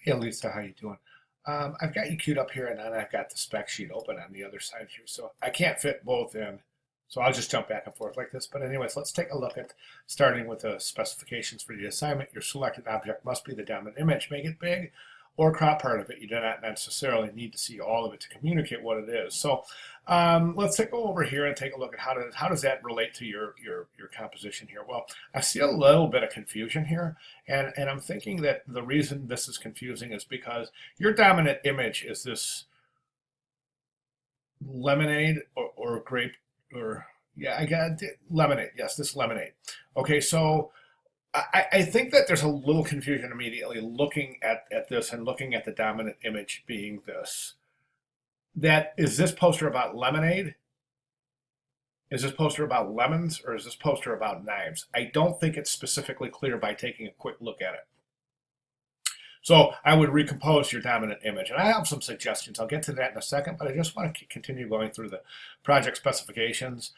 Hey Lisa, how you doing? I've got you queued up here, and then I've got the spec sheet open on the other side here, so I can't fit both in. So I'll just jump back and forth like this. But anyways, let's take a look at starting with the specifications for the assignment. Your selected object must be the dominant image. Make it big or crop part of it. You do not necessarily need to see all of it to communicate what it is. So let's go over here and take a look at how does that relate to your composition here. Well, I see a little bit of confusion here, and I'm thinking that the reason this is confusing is because your dominant image is this lemonade or grape or yeah, I got lemonade. Yes, this lemonade. Okay, so I think that there's a little confusion immediately looking at this and looking at the dominant image being this. That is this poster about lemonade? Is this poster about lemons, or is this poster about knives? I don't think it's specifically clear by taking a quick look at it. So I would recompose your dominant image. And I have some suggestions. I'll get to that in a second, but I just want to continue going through the project specifications.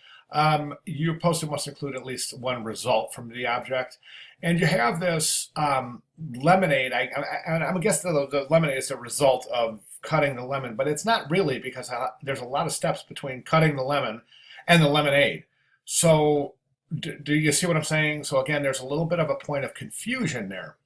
Your poster must include at least one result from the object. And you have this lemonade. I'm guessing the lemonade is a result of cutting the lemon, but it's not really, because there's a lot of steps between cutting the lemon and the lemonade. So do you see what I'm saying? So again, there's a little bit of a point of confusion there.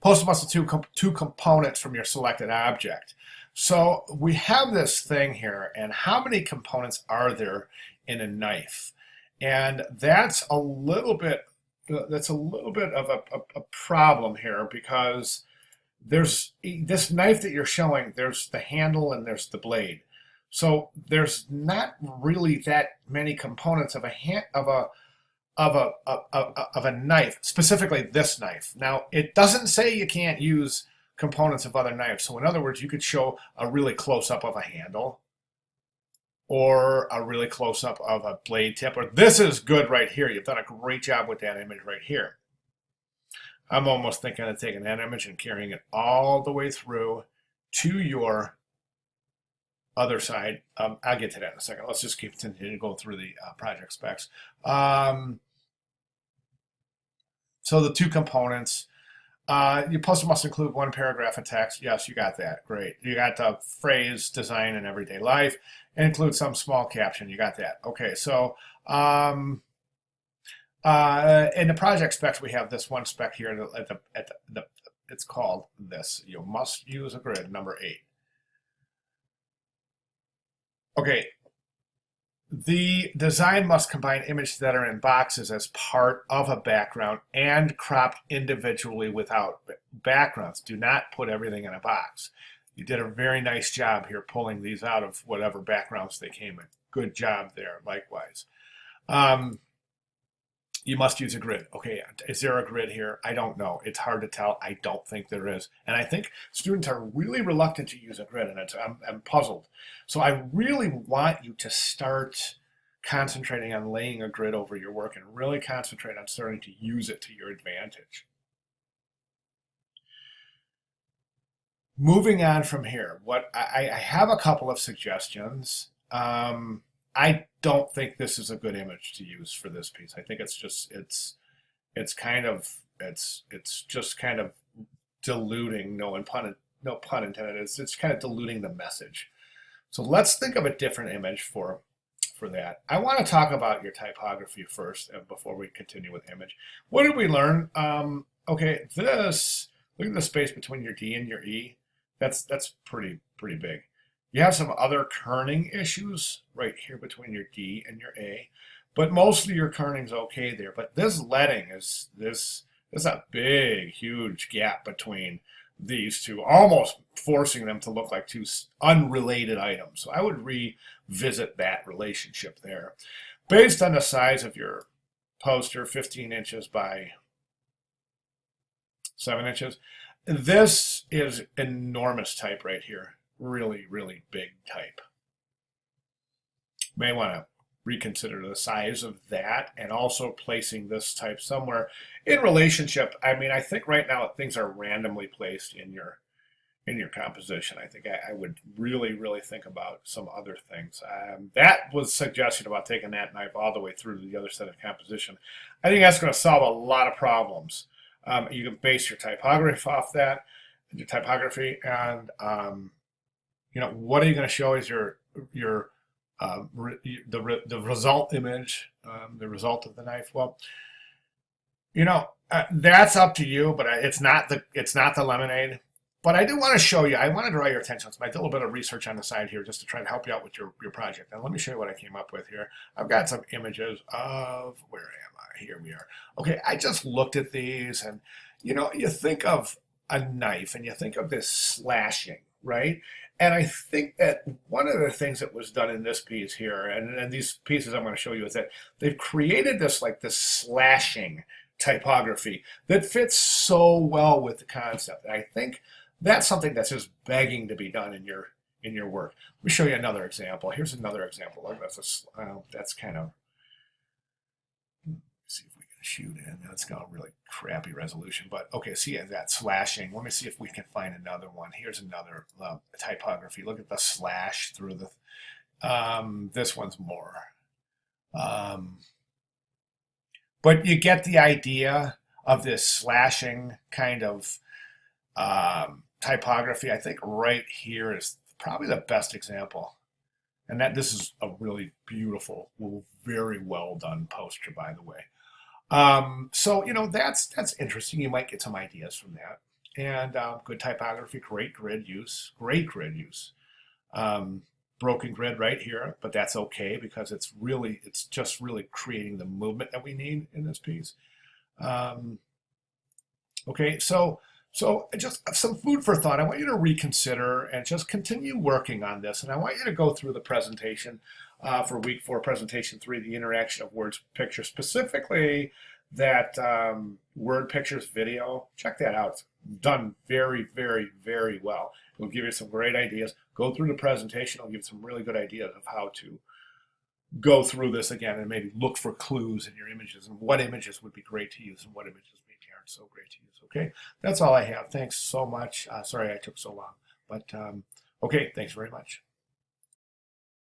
Poster must have two components from your selected object. So we have this thing here, and how many components are there in a knife? And that's a little bit of a problem here, because there's this knife that you're showing, there's the handle and there's the blade. So there's not really that many components of a knife, specifically this knife. Now, it doesn't say you can't use components of other knives. So in other words, you could show a really close-up of a handle or a really close-up of a blade tip. Or this is good right here. You've done a great job with that image right here. I'm almost thinking of taking that image and carrying it all the way through to your other side. I'll get to that in a second. Let's just continue to go through the project specs. So the two components, your poster must include one paragraph of text. Yes, you got that. Great. You got the phrase design in everyday life, and include some small caption. You got that. Okay, so in the project specs, we have this one spec here it's called this. You must use a grid, number 8. Okay. The design must combine images that are in boxes as part of a background and cropped individually without backgrounds. Do not put everything in a box. You did a very nice job here pulling these out of whatever backgrounds they came in. Good job there, likewise. You must use a grid. Okay, is there a grid here? I don't know. It's hard to tell. I don't think there is. And I think students are really reluctant to use a grid, and I'm puzzled. So I really want you to start concentrating on laying a grid over your work and really concentrate on starting to use it to your advantage. Moving on from here, what I have a couple of suggestions. I don't think this is a good image to use for this piece. I think it's just it's just kind of diluting. No pun intended. It's kind of diluting the message. So let's think of a different image for that. I want to talk about your typography first before we continue with image. What did we learn? Okay, look at the space between your D and your E. That's pretty big. You have some other kerning issues right here between your D and your A, but mostly your kerning's okay there. But this leading there's a big, huge gap between these two, almost forcing them to look like two unrelated items. So I would revisit that relationship there. Based on the size of your poster, 15 inches by 7 inches, this is enormous type right here. Really big type. May want to reconsider the size of that, and also placing this type somewhere in relationship. I mean, I think right now things are randomly placed in in your composition. I think I would really, really think about some other things. That was suggestion about taking that knife all the way through to the other side of composition. I think that's going to solve a lot of problems. You can base your typography off that, your typography, and what are you going to show as your the result image, the result of the knife? Well, that's up to you, but it's not the lemonade. But I do want to show you. I want to draw your attention. So I did a little bit of research on the side here just to try to help you out with your project. And let me show you what I came up with here. I've got some images of where am I? Here we are. Okay, I just looked at these, and you think of a knife and you think of this slashing, right? And I think that one of the things that was done in this piece here, and these pieces I'm going to show you, is that they've created this slashing typography that fits so well with the concept. And I think that's something that's just begging to be done in your work. Let me show you another example. Here's another example. Look, that's kind of, see if we can shoot in. That's got a really crappy resolution, but okay, see that slashing. Let me see if we can find another one. Here's another typography. Look at the slash through the, this one's more. But you get the idea of this slashing kind of typography. I think right here is probably the best example. And this is a really beautiful, very well done poster, by the way. So that's interesting. You might get some ideas from that. And good typography, great grid use, broken grid right here, but that's okay because it's just really creating the movement that we need in this piece. Okay, so just some food for thought. I want you to reconsider and just continue working on this. And I want you to go through the presentation for week 4, presentation 3, the interaction of words, pictures, specifically that word, pictures, video. Check that out. It's done very, very, very well. It'll give you some great ideas. Go through the presentation. It'll give you some really good ideas of how to go through this again and maybe look for clues in your images and what images would be great to use and what images maybe aren't so great to use. Okay, that's all I have. Thanks so much. Sorry I took so long, but okay, thanks very much.